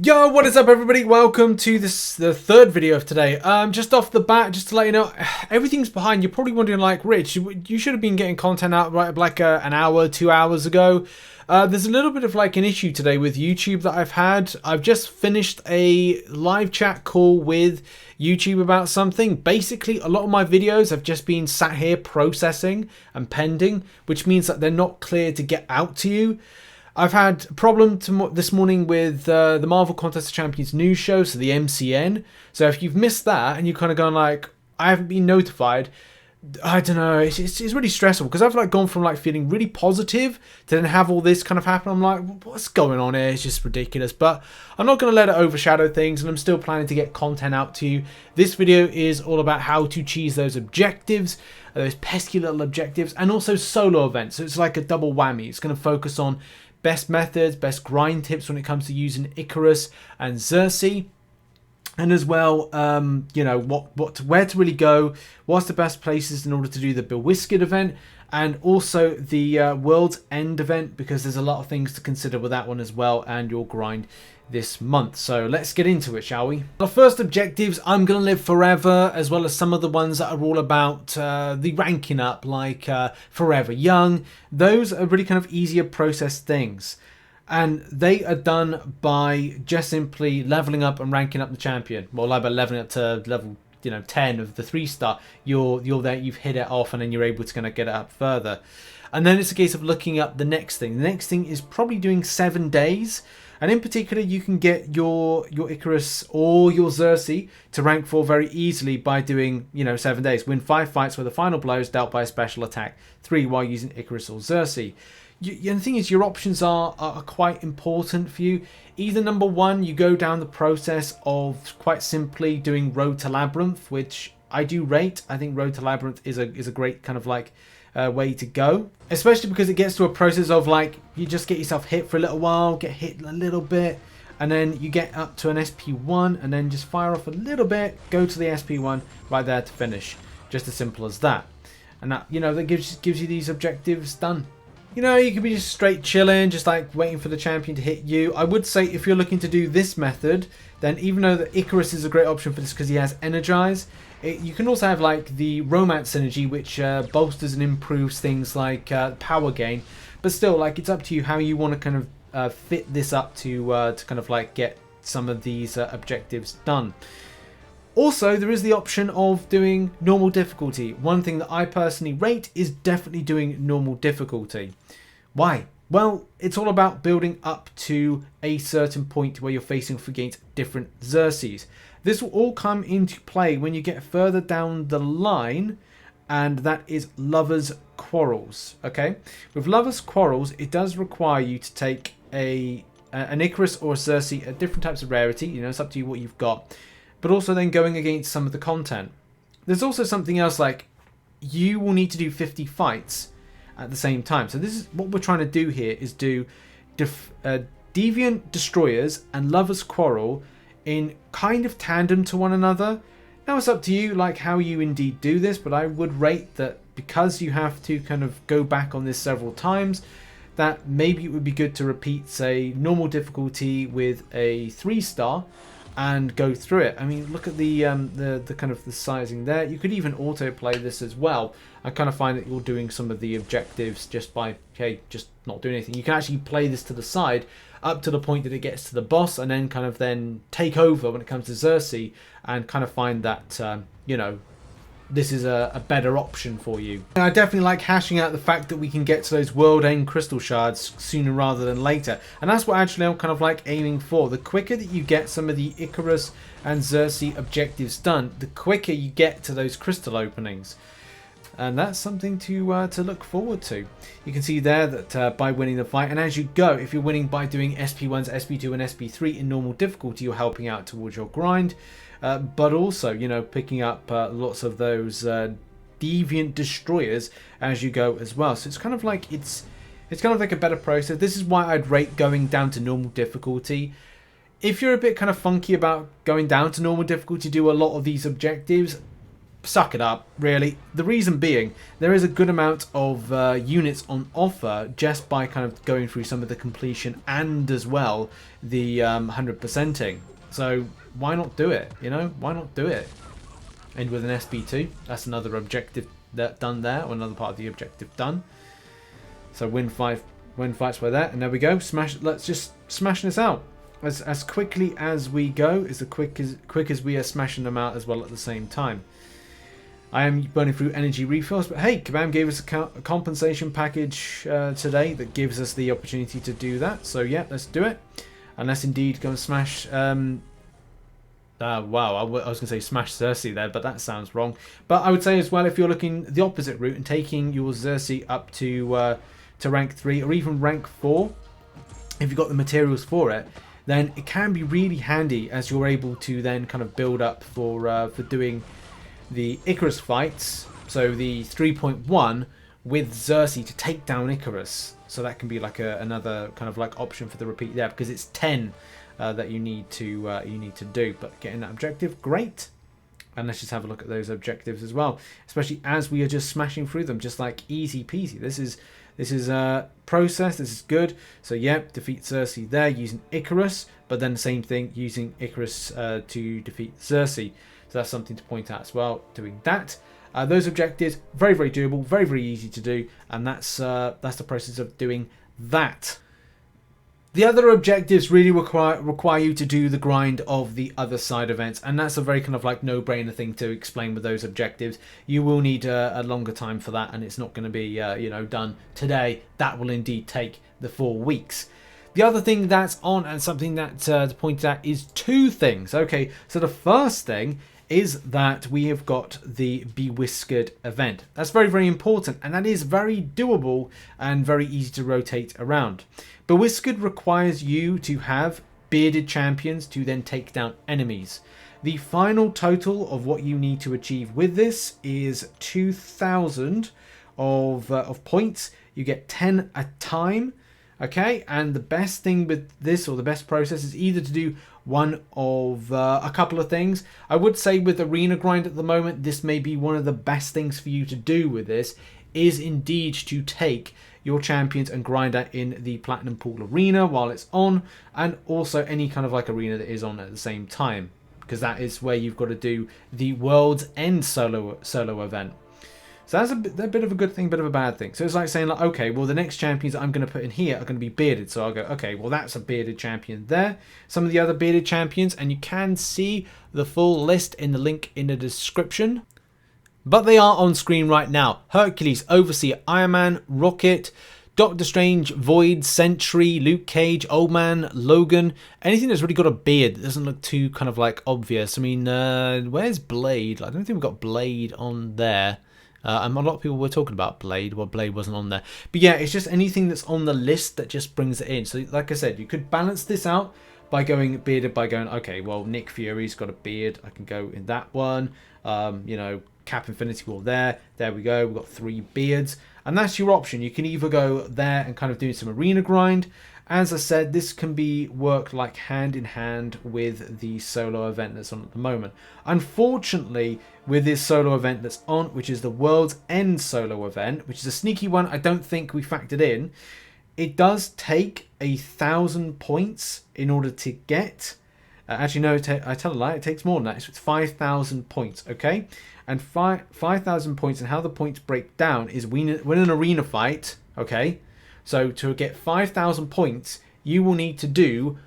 Yo, what is up everybody? Welcome to the third video of today. Just off the bat, just to let you know, everything's behind. You're probably wondering like, Rich, you should have been getting content out right like an hour, 2 hours ago. There's a little bit of like an issue today with YouTube that I've had. I've just finished a live chat call with YouTube about something. Basically, a lot of my videos have just been sat here processing and pending, which means that they're not clear to get out to you. I've had a problem this morning with the Marvel Contest of Champions news show, so the MCN. So if you've missed that and you're kind of going like, I haven't been notified, I don't know, it's really stressful because I've like gone from like feeling really positive to then have all this kind of happen. I'm like, what's going on here? It's just ridiculous. But I'm not going to let it overshadow things, and I'm still planning to get content out to you. This video is all about how to cheese those objectives, those pesky little objectives, and also solo events. So it's like a double whammy. It's going to focus on best methods, best grind tips when it comes to using Ikaris and Sersi, and as well, you know, where to really go, what's the best places in order to do the Bewhiskered event, and also the World's End event, because there's a lot of things to consider with that one as well, and your grind this month. So let's get into it, shall we? Our first objectives, I'm gonna live forever, as well as some of the ones that are all about the ranking up, like Forever Young. Those are really kind of easier process things, and they are done by just simply leveling up and ranking up the champion. Well, like by leveling up to level 10 of the 3-star, you're there, you've hit it off, and then you're able to kind of get it up further. And then it's a case of looking up the next thing. The next thing is probably doing 7 days. And in particular, you can get your Ikaris or your Sersi to rank 4 very easily by doing, 7 days. Win 5 fights where the final blow is dealt by a special attack 3 while using Ikaris or Sersi. And the thing is, your options are quite important for you. Either number one, you go down the process of quite simply doing Road to Labyrinth, which I do rate. I think Road to Labyrinth is a great kind of like way to go, especially because it gets to a process of like, you just get yourself hit for a little while, get hit a little bit, and then you get up to an SP1 and then just fire off a little bit, go to the SP1 right there to finish. Just as simple as that. And that, that gives you these objectives done. You could be just straight chilling, just like waiting for the champion to hit you. I would say if you're looking to do this method, then even though the Ikaris is a great option for this because he has Energize, you can also have like the Romance synergy, which bolsters and improves things like power gain. But still, like, it's up to you how you want to kind of fit this up to kind of like get some of these objectives done. Also, there is the option of doing normal difficulty. One thing that I personally rate is definitely doing normal difficulty. Why? Well, it's all about building up to a certain point where you're facing off against different Sersis. This will all come into play when you get further down the line, and that is Lovers' Quarrels. Okay? With Lovers' Quarrels, it does require you to take an Ikaris or a Sersi at different types of rarity. It's up to you what you've got. But also then going against some of the content. There's also something else, like you will need to do 50 fights at the same time. So this is what we're trying to do here, is do Deviant Destroyers and Lovers' Quarrel in kind of tandem to one another. Now it's up to you like how you indeed do this, but I would rate that because you have to kind of go back on this several times, that maybe it would be good to repeat, say, normal difficulty with a 3-star and go through it. I mean, look at the kind of the sizing there. You could even autoplay this as well. I kind of find that you're doing some of the objectives just by, just not doing anything. You can actually play this to the side up to the point that it gets to the boss, and then kind of then take over when it comes to Sersi, and kind of find that, this is a better option for you. And I definitely like hashing out the fact that we can get to those world end crystal shards sooner rather than later. And that's what actually I'm kind of like aiming for. The quicker that you get some of the Ikaris and Sersi objectives done, the quicker you get to those crystal openings. And that's something to look forward to. You can see there that by winning the fight, and as you go, if you're winning by doing SP1s, SP2 and SP3 in normal difficulty, you're helping out towards your grind. But also, picking up lots of those Deviant Destroyers as you go as well. So it's kind of like it's kind of like a better process. This is why I'd rate going down to normal difficulty. If you're a bit kind of funky about going down to normal difficulty, do a lot of these objectives, suck it up, really. The reason being, there is a good amount of units on offer just by kind of going through some of the completion and as well the 100%ing. So why not do it? You know, why not do it? And with an SB2, that's another objective that done there, or another part of the objective done. So win fights by that, and there we go. Smash. Let's just smash this out as quickly as we go. As quick as we are smashing them out as well at the same time. I am burning through energy refills, but hey, Kabam gave us a compensation package today that gives us the opportunity to do that. So yeah, let's do it. And let's indeed go and smash. Wow, I was going to say smash Sersi there, but that sounds wrong. But I would say as well, if you're looking the opposite route and taking your Sersi up to rank 3 or even rank 4, if you've got the materials for it, then it can be really handy as you're able to then kind of build up for doing the Ikaris fights. So the 3.1 with Sersi to take down Ikaris. So that can be like another kind of like option for the repeat there, because it's 10 that you need to do. But getting that objective, great. And let's just have a look at those objectives as well, especially as we are just smashing through them, just like easy peasy. This is a process. This is good. So yeah, defeat Sersi there using Ikaris, but then the same thing using Ikaris to defeat Sersi. So that's something to point out as well. Doing that, those objectives very, very doable, very, very easy to do, and that's the process of doing that. The other objectives really require you to do the grind of the other side events, and that's a very kind of like no-brainer thing to explain with those objectives. You will need a longer time for that, and it's not going to be you know, done today. That will indeed take the 4 weeks. The other thing that's on, and something that to point out, is 2 things. Okay, so the first thing is that we have got the Bewhiskered event. That's very, very important, and that is very doable and very easy to rotate around. Bewhiskered requires you to have bearded champions to then take down enemies. The final total of what you need to achieve with this is 2,000 of points. You get 10 a time. Okay, and the best thing with this, or the best process, is either to do one of a couple of things. I would say with Arena Grind at the moment, this may be one of the best things for you to do with this, is indeed to take your champions and grind out in the Platinum Pool Arena while it's on, and also any kind of like arena that is on at the same time, because that is where you've got to do the World's End solo event. So that's a bit of a good thing, bit of a bad thing. So it's like saying, like, okay, well, the next champions I'm going to put in here are going to be bearded. So I'll go, okay, well, that's a bearded champion there. Some of the other bearded champions, and you can see the full list in the link in the description. But they are on screen right now. Hercules, Overseer, Iron Man, Rocket, Doctor Strange, Void, Sentry, Luke Cage, Old Man, Logan. Anything that's really got a beard that doesn't look too kind of like obvious. I mean, where's Blade? I don't think we've got Blade on there. A lot of people were talking about Blade. Well, Blade wasn't on there. But yeah, it's just anything that's on the list that just brings it in. So like I said, you could balance this out by going bearded, by going, okay, well, Nick Fury's got a beard. I can go in that one. You know, Cap Infinity War there. There we go. We've got 3 beards. And that's your option. You can either go there and kind of do some arena grind. As I said, this can be worked like hand in hand with the solo event that's on at the moment. Unfortunately, with this solo event that's on, which is the World's End solo event, which is a sneaky one I don't think we factored in, it does take 1,000 points in order to get... actually, no, I tell a lie, it takes more than that. It's 5,000 points, okay? And 5,000 points, and how the points break down is win an arena fight, okay? So to get 5,000 points, you will need to do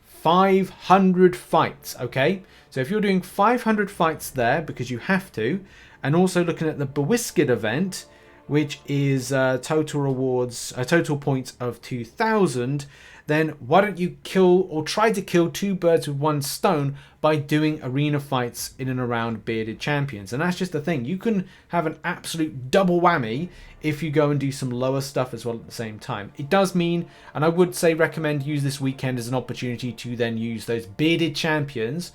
500 fights, okay? So if you're doing 500 fights there, because you have to, and also looking at the Bewhiskered event, which is total rewards, total points of 2,000, then why don't you kill or try to kill 2 birds with 1 stone by doing arena fights in and around bearded champions. And that's just the thing. You can have an absolute double whammy if you go and do some lower stuff as well at the same time. It does mean, and I would say recommend use this weekend as an opportunity to then use those bearded champions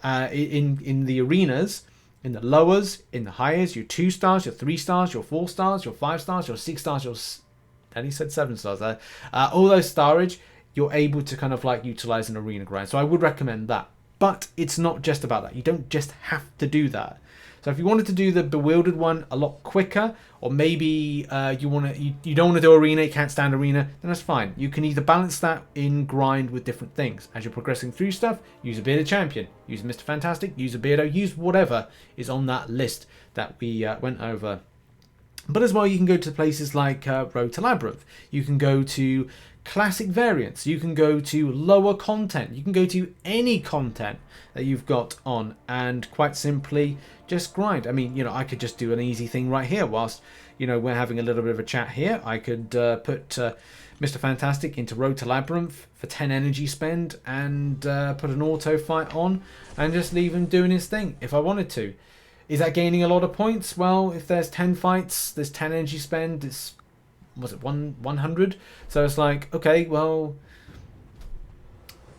in the arenas, in the lowers, in the highest, your 2 stars, your 3 stars, your 4 stars, your 5 stars, your 6 stars, your... And he said 7 stars there. All those starage, you're able to kind of like utilize an arena grind. So I would recommend that. But it's not just about that. You don't just have to do that. So if you wanted to do the bewildered one a lot quicker, or maybe you don't want to do arena, you can't stand arena, then that's fine. You can either balance that in grind with different things. As you're progressing through stuff, use a bearded champion, use a Mr. Fantastic, use a Beardo, use whatever is on that list that we went over. But as well, you can go to places like Road to Labyrinth. You can go to classic variants. You can go to lower content. You can go to any content that you've got on and quite simply just grind. I mean, you know, I could just do an easy thing right here whilst, you know, we're having a little bit of a chat here. I could put Mr. Fantastic into Road to Labyrinth for 10 energy spend and put an auto fight on and just leave him doing his thing if I wanted to. Is that gaining a lot of points? Well, if there's 10 fights, there's 10 energy spend, it's, was it 100? So it's like, okay, well,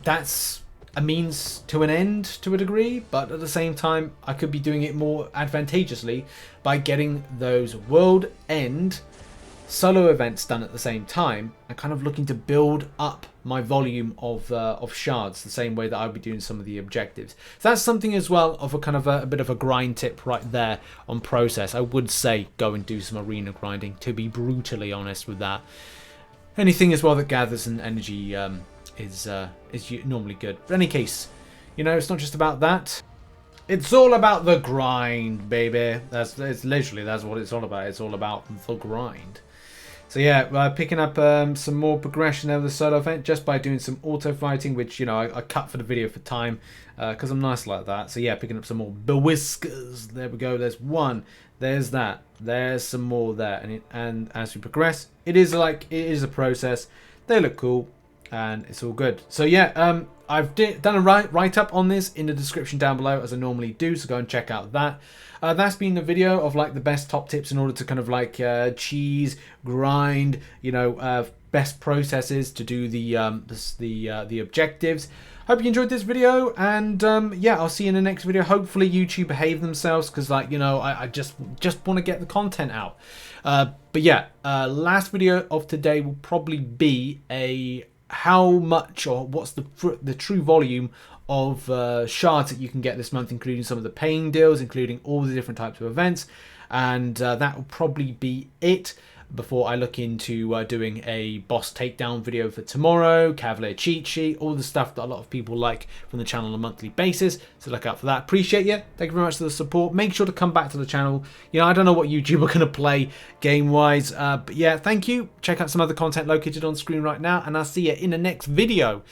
that's a means to an end to a degree, but at the same time, I could be doing it more advantageously by getting those world end solo events done at the same time and kind of looking to build up my volume of shards the same way that I would be doing some of the objectives. So that's something as well of a kind of a bit of a grind tip right there on process. I would say go and do some arena grinding, to be brutally honest with that. Anything as well that gathers an energy is normally good. But in any case, you know, it's not just about that. It's all about the grind, baby. That's what it's all about. It's all about the grind. So yeah, picking up some more progression over the solo event just by doing some auto fighting, which, you know, I cut for the video for time because I'm nice like that. So yeah, picking up some more whiskers. There we go. There's one. There's that. There's some more there. And as we progress, it is a process. They look cool and it's all good. So yeah, I've done a write-up on this in the description down below as I normally do, so go and check out that. That's been the video of like the best top tips in order to kind of like cheese, grind, you know, best processes to do the objectives. Hope you enjoyed this video, and yeah, I'll see you in the next video. Hopefully YouTube behave themselves, because, like, you know, I just want to get the content out. But yeah, last video of today will probably be a how much or what's the true volume of shards that you can get this month, including some of the paying deals, including all the different types of events, and that will probably be it before I look into doing a boss takedown video for tomorrow, Cavalier cheat sheet, all the stuff that a lot of people like from the channel on a monthly basis. So look out for that. Appreciate you. Thank you very much for the support. Make sure to come back to the channel. You know, I don't know what YouTube are going to play game-wise, but yeah, thank you. Check out some other content located on screen right now, and I'll see you in the next video.